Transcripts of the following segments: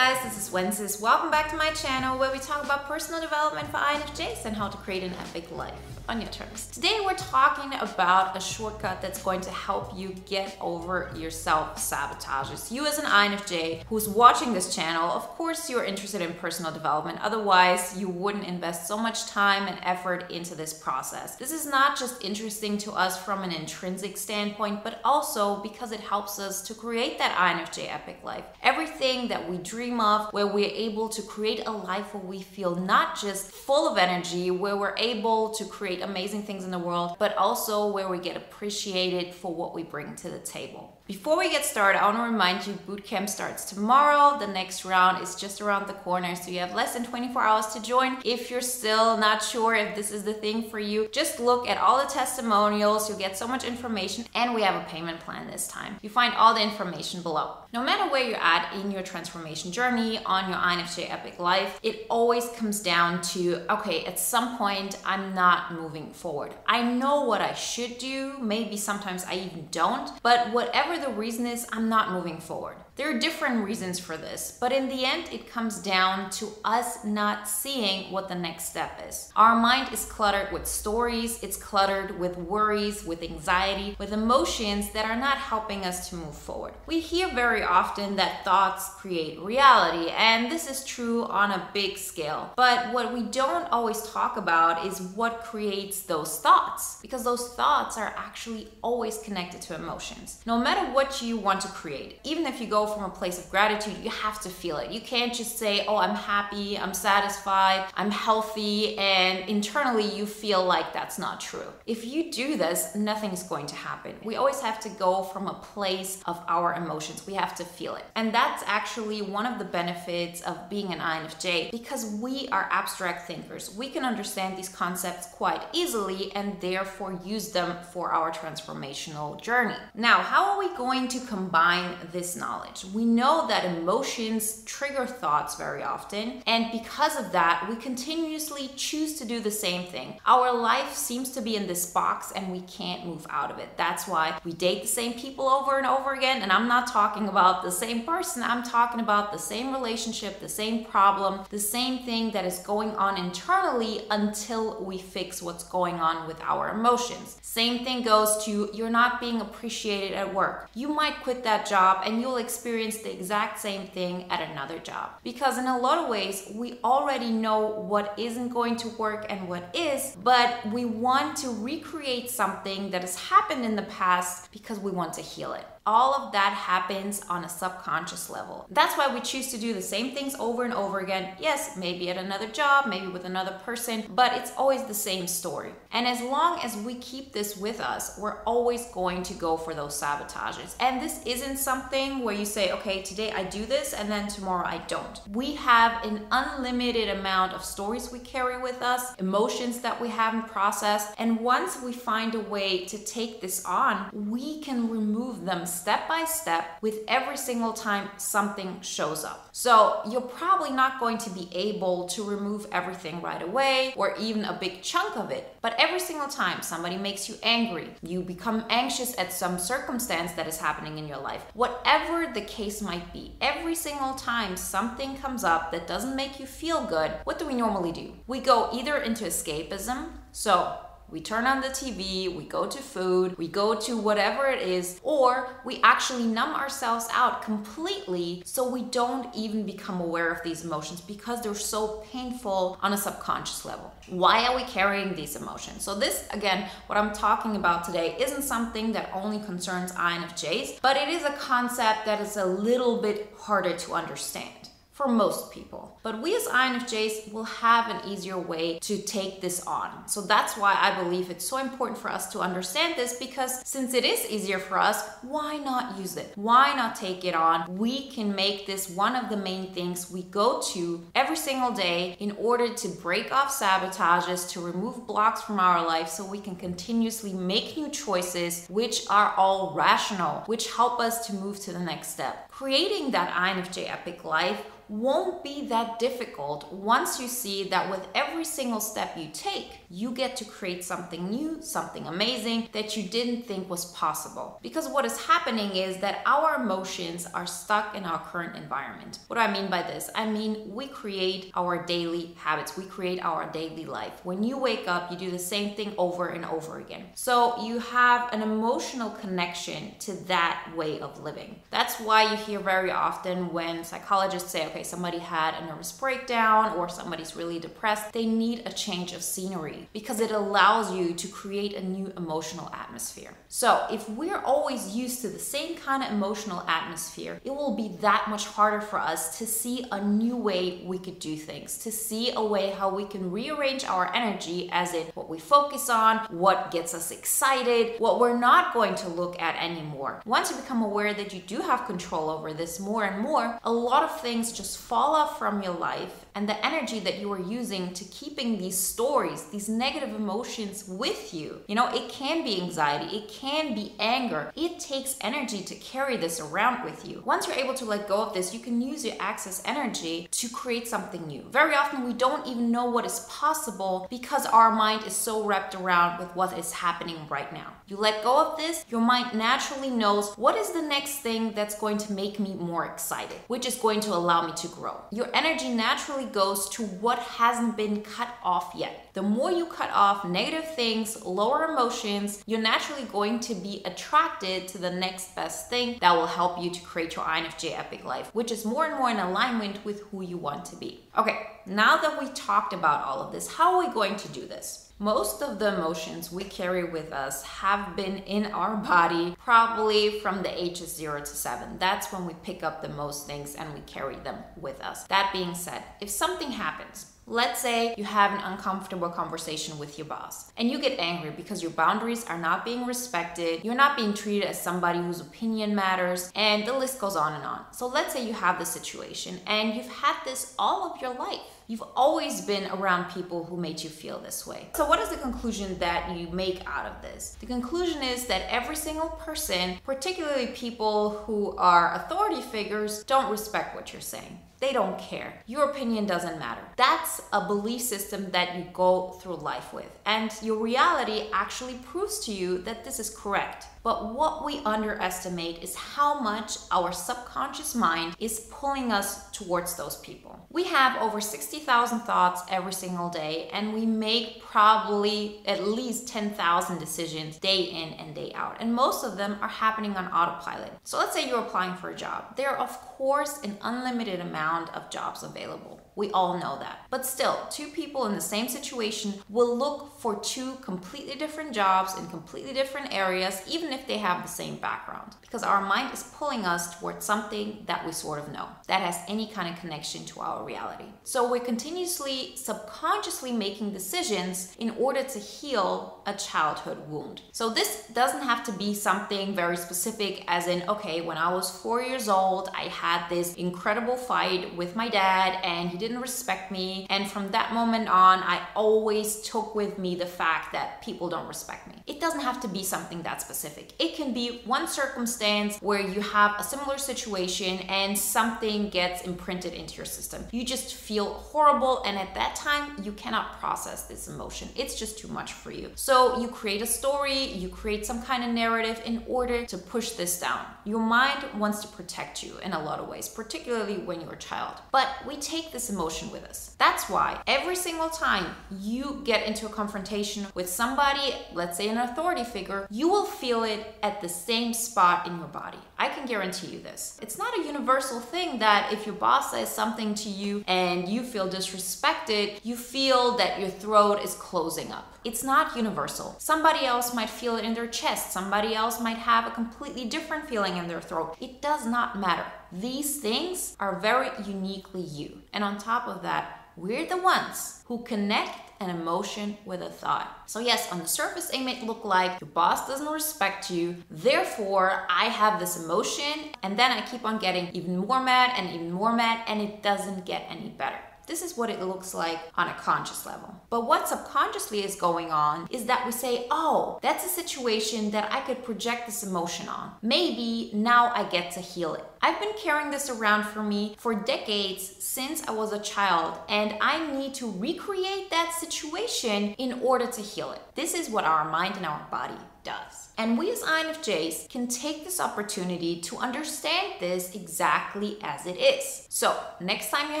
guys, this is Wences. Welcome back to my channel where we talk about personal development for INFJs and how to create an epic life on your terms. Today we're talking about a shortcut that's going to help you get over your self-sabotages. You as an INFJ who's watching this channel, of course you're interested in personal development, otherwise you wouldn't invest so much time and effort into this process. This is not just interesting to us from an intrinsic standpoint, but also because it helps us to create that INFJ epic life. Everything that we dream of, where we're able to create a life where we feel not just full of energy, where we're able to create amazing things in the world, but also where we get appreciated for what we bring to the table. Before we get started, I want to remind you bootcamp starts tomorrow. The next round is just around the corner, so you have less than 24 hours to join. If you're still not sure if this is the thing for you, just look at all the testimonials. You'll get so much information, and we have a payment plan this time. You find all the information below. No matter where you're at in your transformation journey, on your INFJ epic life, it always comes down to, okay, at some point, I'm not moving forward. I know what I should do. Maybe sometimes I even don't, but whatever the reason is, I'm not moving forward. There are different reasons for this, but in the end, it comes down to us not seeing what the next step is. Our mind is cluttered with stories, it's cluttered with worries, with anxiety, with emotions that are not helping us to move forward. We hear very often that thoughts create reality, and this is true on a big scale. But what we don't always talk about is what creates those thoughts, because those thoughts are actually always connected to emotions. No matter what you want to create, even if you go from a place of gratitude, you have to feel it. You can't just say, oh, I'm happy, I'm satisfied, I'm healthy, and internally you feel like that's not true. If you do this, nothing's going to happen. We always have to go from a place of our emotions. We have to feel it. And that's actually one of the benefits of being an INFJ, because we are abstract thinkers. We can understand these concepts quite easily and therefore use them for our transformational journey. Now, how are we going to combine this knowledge? We know that emotions trigger thoughts very often, and because of that, we continuously choose to do the same thing. Our life seems to be in this box and we can't move out of it. That's why we date the same people over and over again, and I'm not talking about the same person, I'm talking about the same relationship, the same problem, the same thing that is going on internally until we fix what's going on with our emotions. Same thing goes to you're not being appreciated at work. You might quit that job and you'll experience the exact same thing at another job. Because in a lot of ways, we already know what isn't going to work and what is, but we want to recreate something that has happened in the past because we want to heal it. All of that happens on a subconscious level. That's why we choose to do the same things over and over again. Yes, maybe at another job, maybe with another person, but it's always the same story. And as long as we keep this with us, we're always going to go for those sabotages. And this isn't something where you say, okay, today I do this and then tomorrow I don't. We have an unlimited amount of stories we carry with us, emotions that we haven't processed. And once we find a way to take this on, we can remove them step by step with every single time something shows up. So you're probably not going to be able to remove everything right away or even a big chunk of it. But every single time somebody makes you angry, you become anxious at some circumstance that is happening in your life, whatever the case might be, every single time something comes up that doesn't make you feel good, what do we normally do? We go either into escapism, so we turn on the TV, we go to food, we go to whatever it is, or we actually numb ourselves out completely so we don't even become aware of these emotions because they're so painful on a subconscious level. Why are we carrying these emotions? So this, again, what I'm talking about today isn't something that only concerns INFJs, but it is a concept that is a little bit harder to understand for most people. But we as INFJs will have an easier way to take this on. So that's why I believe it's so important for us to understand this, because since it is easier for us, why not use it? Why not take it on? We can make this one of the main things we go to every single day in order to break off sabotages, to remove blocks from our life so we can continuously make new choices which are all rational, which help us to move to the next step. Creating that INFJ epic life won't be that difficult once you see that with every single step you take, you get to create something new, something amazing that you didn't think was possible. Because what is happening is that our emotions are stuck in our current environment. What do I mean by this? I mean, we create our daily habits, we create our daily life. When you wake up, you do the same thing over and over again. So you have an emotional connection to that way of living. That's why you hear very often when psychologists say, okay, somebody had a nervous breakdown or somebody's really depressed, they need a change of scenery because it allows you to create a new emotional atmosphere. So if we're always used to the same kind of emotional atmosphere, it will be that much harder for us to see a new way we could do things, to see a way how we can rearrange our energy, as in what we focus on, what gets us excited, what we're not going to look at anymore. Once you become aware that you do have control over this more and more, a lot of things just fall off from your life, and the energy that you are using to keeping these stories, these negative emotions with you. You know, it can be anxiety, it can be anger. It takes energy to carry this around with you. Once you're able to let go of this, you can use your excess energy to create something new. Very often we don't even know what is possible because our mind is so wrapped around with what is happening right now. You let go of this, your mind naturally knows what is the next thing that's going to make me more excited, which is going to allow me to grow. Your energy naturally goes to what hasn't been cut off yet. The more you cut off negative things, lower emotions, you're naturally going to be attracted to the next best thing that will help you to create your INFJ epic life, which is more and more in alignment with who you want to be. Okay, now that we talked about all of this, how are we going to do this? Most of the emotions we carry with us have been in our body probably from the ages 0 to 7. That's when we pick up the most things and we carry them with us. That being said, if something happens, let's say you have an uncomfortable conversation with your boss and you get angry because your boundaries are not being respected, you're not being treated as somebody whose opinion matters, and the list goes on and on. So let's say you have this situation and you've had this all of your life. You've always been around people who made you feel this way. So what is the conclusion that you make out of this? The conclusion is that every single person, particularly people who are authority figures, don't respect what you're saying. They don't care. Your opinion doesn't matter. That's a belief system that you go through life with. And your reality actually proves to you that this is correct. But what we underestimate is how much our subconscious mind is pulling us towards those people. We have over 60,000 thoughts every single day, and we make probably at least 10,000 decisions day in and day out. And most of them are happening on autopilot. So let's say you're applying for a job. There are, of course, an unlimited amount of jobs available. We all know that. But still, two people in the same situation will look for two completely different jobs in completely different areas, even if they have the same background. Because our mind is pulling us towards something that we sort of know, that has any kind of connection to our reality. So we're continuously, subconsciously making decisions in order to heal a childhood wound. So this doesn't have to be something very specific, as in, okay, when I was 4 years old, I had this incredible fight with my dad and he didn't respect me, and from that moment on I always took with me the fact that people don't respect me. It doesn't have to be something that specific. It can be one circumstance where you have a similar situation and something gets imprinted into your system. You just feel horrible, and at that time you cannot process this emotion. It's just too much for you. So you create a story, you create some kind of narrative in order to push this down. Your mind wants to protect you in a lot of ways, particularly when you're a child. But we take this emotion with us. That's why every single time you get into a confrontation with somebody, let's say an authority figure, you will feel it at the same spot in your body. I can guarantee you this. It's not a universal thing that if your boss says something to you and you feel disrespected, you feel that your throat is closing up. It's not universal. Somebody else might feel it in their chest. Somebody else might have a completely different feeling in their throat. It does not matter. These things are very uniquely you. And on top of that, we're the ones who connect an emotion with a thought. So yes, on the surface, it may look like your boss doesn't respect you, therefore I have this emotion, and then I keep on getting even more mad, and it doesn't get any better. This is what it looks like on a conscious level. But what subconsciously is going on is that we say, oh, that's a situation that I could project this emotion on. Maybe now I get to heal it. I've been carrying this around for me for decades since I was a child, and I need to recreate that situation in order to heal it. This is what our mind and our body does. And we as INFJs can take this opportunity to understand this exactly as it is. So next time you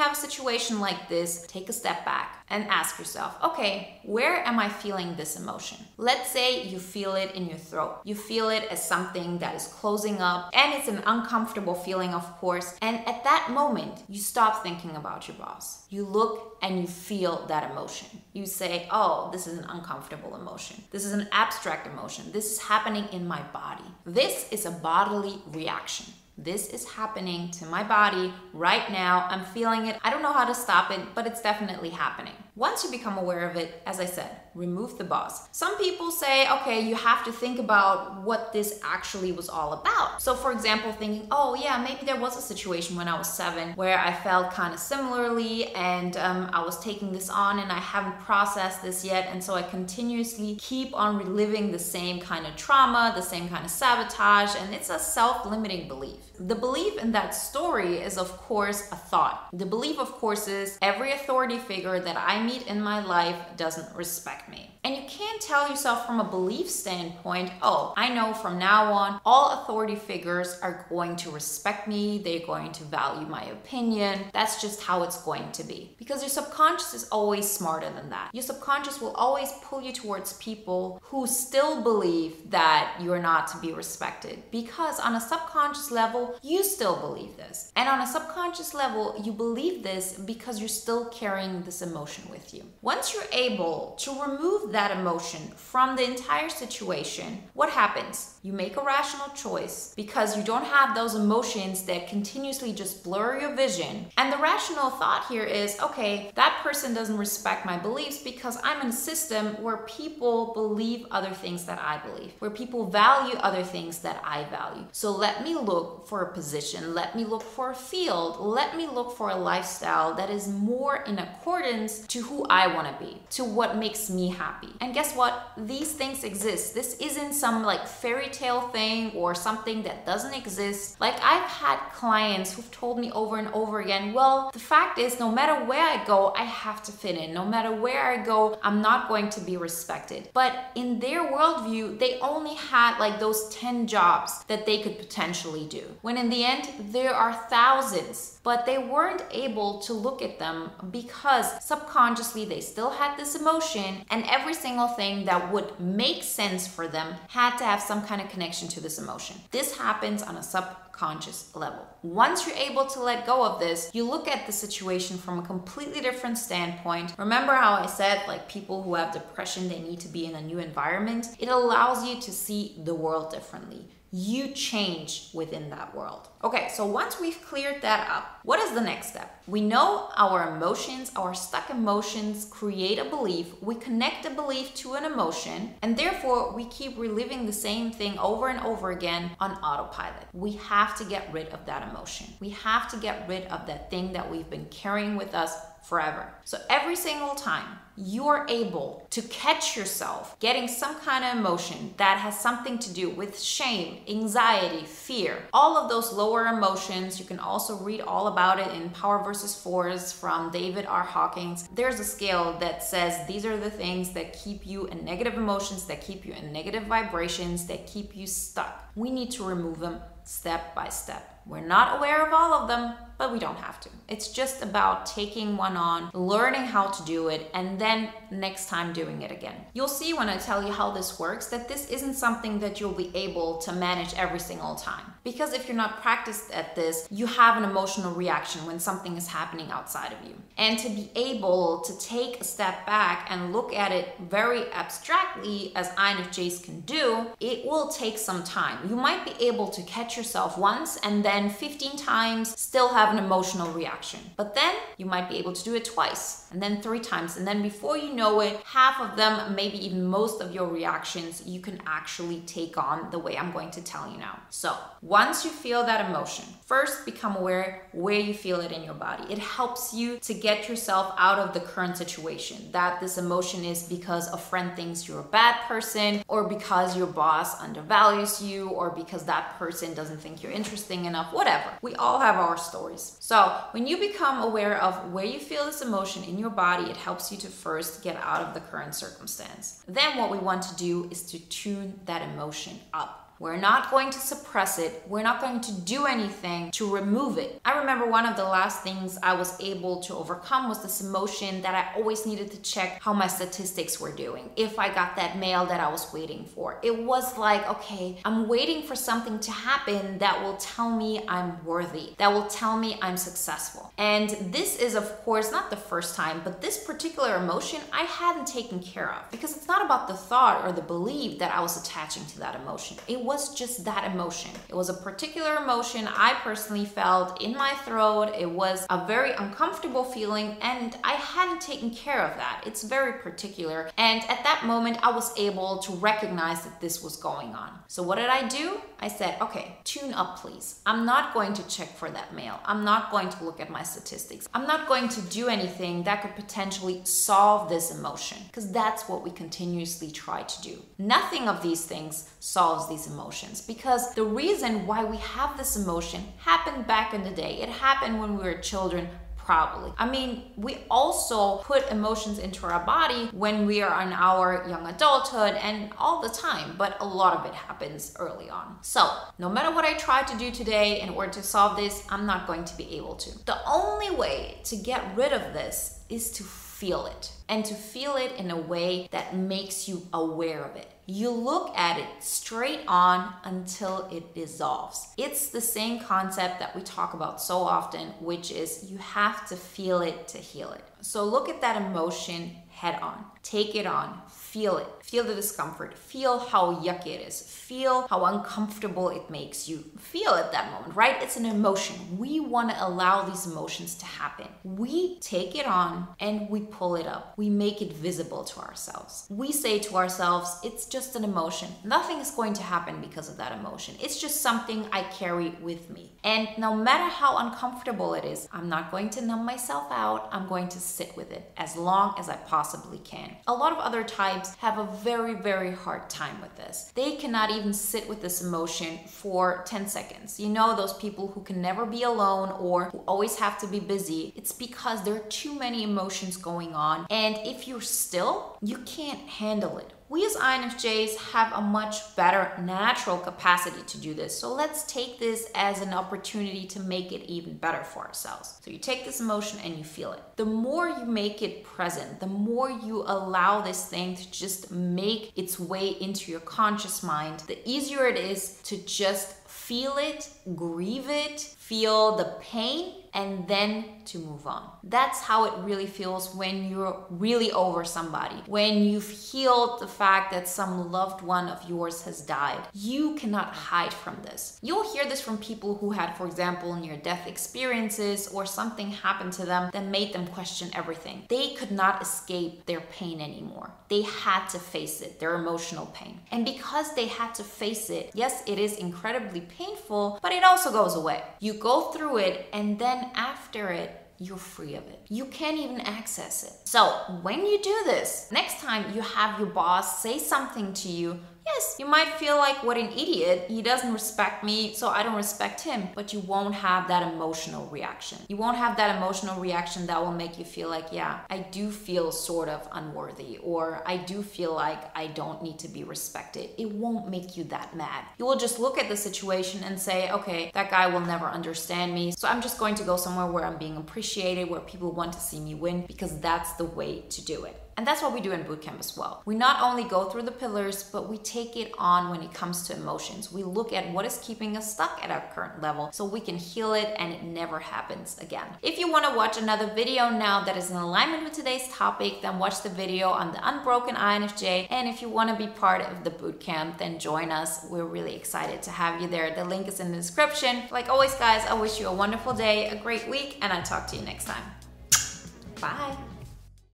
have a situation like this, take a step back and ask yourself, okay, where am I feeling this emotion? Let's say you feel it in your throat. You feel it as something that is closing up, and it's an uncomfortable feeling, of course. And at that moment, you stop thinking about your boss. You look and you feel that emotion. You say, oh, this is an uncomfortable emotion. This is an abstract emotion. This is happening in my body. This is a bodily reaction. This is happening to my body right now. I'm feeling it. I don't know how to stop it, but it's definitely happening. Once you become aware of it, as I said, remove the boss. Some people say, okay, you have to think about what this actually was all about. So for example, thinking, oh yeah, maybe there was a situation when I was 7 where I felt kind of similarly, and I was taking this on and I haven't processed this yet. And so I continuously keep on reliving the same kind of trauma, the same kind of sabotage, and it's a self-limiting belief. The belief in that story is, of course, a thought. The belief, of course, is every authority figure that I meet in my life doesn't respect me. And you can't tell yourself from a belief standpoint, oh, I know from now on, all authority figures are going to respect me. They're going to value my opinion. That's just how it's going to be. Because your subconscious is always smarter than that. Your subconscious will always pull you towards people who still believe that you're not to be respected. Because on a subconscious level, you still believe this. And on a subconscious level, you believe this because you're still carrying this emotion with you. Once you're able to remove that emotion from the entire situation, what happens? You make a rational choice because you don't have those emotions that continuously just blur your vision. And the rational thought here is, okay, that person doesn't respect my beliefs because I'm in a system where people believe other things that I believe, where people value other things that I value. So let me look for a position, let me look for a field, let me look for a lifestyle that is more in accordance to who I want to be, to what makes me happy. And guess what? These things exist. This isn't some like fairy tale thing or something that doesn't exist. Like I've had clients who've told me over and over again, well, the fact is no matter where I go, I have to fit in. No matter where I go, I'm not going to be respected. But in their worldview, they only had like those 10 jobs that they could potentially do. When in the end, there are thousands, but they weren't able to look at them because subconsciously they still had this emotion, and every single thing that would make sense for them had to have some kind of connection to this emotion. This happens on a subconscious level. Once you're able to let go of this, you look at the situation from a completely different standpoint. Remember how I said, like, people who have depression, they need to be in a new environment? It allows you to see the world differently. You change within that world. Okay, so once we've cleared that up, what is the next step? We know our emotions, our stuck emotions create a belief. We connect a belief to an emotion, and therefore we keep reliving the same thing over and over again on autopilot. We have to get rid of that emotion. We have to get rid of that thing that we've been carrying with us forever. So every single time you are able to catch yourself getting some kind of emotion that has something to do with shame, anxiety, fear, all of those lower emotions, you can also read all about it in Power versus Force from David R. Hawkins. There's a scale that says these are the things that keep you in negative emotions, that keep you in negative vibrations, that keep you stuck. We need to remove them step by step. We're not aware of all of them, but we don't have to. It's just about taking one on, learning how to do it, and then next time doing it again. You'll see when I tell you how this works that this isn't something that you'll be able to manage every single time. Because if you're not practiced at this, you have an emotional reaction when something is happening outside of you. And to be able to take a step back and look at it very abstractly, as INFJs can do, it will take some time. You might be able to catch yourself once and then 15 times still have an emotional reaction. But then you might be able to do it twice and then 3 times. And then before you know it, half of them, maybe even most of your reactions, you can actually take on the way I'm going to tell you now. So Once you feel that emotion, first become aware where you feel it in your body. It helps you to get yourself out of the current situation, that this emotion is because a friend thinks you're a bad person, or because your boss undervalues you, or because that person doesn't think you're interesting enough, whatever. We all have our stories. So when you become aware of where you feel this emotion in your body, it helps you to first get out of the current circumstance. Then what we want to do is to tune that emotion up. We're not going to suppress it. We're not going to do anything to remove it. I remember one of the last things I was able to overcome was this emotion that I always needed to check how my statistics were doing. If I got that mail that I was waiting for. It was like, okay, I'm waiting for something to happen that will tell me I'm worthy, that will tell me I'm successful. And this is, of course, not the first time, but this particular emotion I hadn't taken care of, because it's not about the thought or the belief that I was attaching to that emotion. It was just that emotion. It was a particular emotion I personally felt in my throat. It was a very uncomfortable feeling, and I hadn't taken care of that. It's very particular. And at that moment, I was able to recognize that this was going on. So what did I do? I said, okay, tune up, please. I'm not going to check for that mail. I'm not going to look at my statistics. I'm not going to do anything that could potentially solve this emotion, because that's what we continuously try to do. Nothing of these things solves these emotions, because the reason why we have this emotion happened back in the day. It happened when we were children. Probably. I mean, we also put emotions into our body when we are in our young adulthood and all the time, but a lot of it happens early on. So no matter what I try to do today in order to solve this, I'm not going to be able to. The only way to get rid of this is to feel it, and to feel it in a way that makes you aware of it. You look at it straight on until it dissolves. It's the same concept that we talk about so often, which is you have to feel it to heal it. So look at that emotion head on. Take it on. Feel it. Feel the discomfort. Feel how yucky it is. Feel how uncomfortable it makes you feel at that moment, right? It's an emotion. We want to allow these emotions to happen. We take it on and we pull it up. We make it visible to ourselves. We say to ourselves, it's just an emotion. Nothing is going to happen because of that emotion. It's just something I carry with me. And no matter how uncomfortable it is, I'm not going to numb myself out. I'm going to sit with it as long as I possibly can. A lot of other types have a very, very hard time with this. They cannot even sit with this emotion for 10 seconds. You know, those people who can never be alone or who always have to be busy. It's because there are too many emotions going on. And if you're still, you can't handle it. We as INFJs have a much better natural capacity to do this. So let's take this as an opportunity to make it even better for ourselves. So you take this emotion and you feel it. The more you make it present, the more you allow this thing to just make its way into your conscious mind, the easier it is to just feel it, grieve it, feel the pain, and then to move on. That's how it really feels when you're really over somebody. When you've healed the fact that some loved one of yours has died. You cannot hide from this. You'll hear this from people who had, for example, near-death experiences, or something happened to them that made them question everything. They could not escape their pain anymore. They had to face it, their emotional pain. And because they had to face it, yes, it is incredibly painful, but it also goes away. You go through it, and then after it, you're free of it. You can't even access it. So when you do this, next time you have your boss say something to you, yes, you might feel like, what an idiot. He doesn't respect me, so I don't respect him. But you won't have that emotional reaction. You won't have that emotional reaction that will make you feel like, yeah, I do feel sort of unworthy, or I do feel like I don't need to be respected. It won't make you that mad. You will just look at the situation and say, okay, that guy will never understand me, so I'm just going to go somewhere where I'm being appreciated, where people want to see me win, because that's the way to do it. And that's what we do in bootcamp as well. We not only go through the pillars, but we take it on when it comes to emotions. We look at what is keeping us stuck at our current level so we can heal it and it never happens again. If you want to watch another video now that is in alignment with today's topic, then watch the video on the Unbroken INFJ. And if you want to be part of the bootcamp, then join us. We're really excited to have you there. The link is in the description. Like always, guys, I wish you a wonderful day, a great week, and I'll talk to you next time. Bye.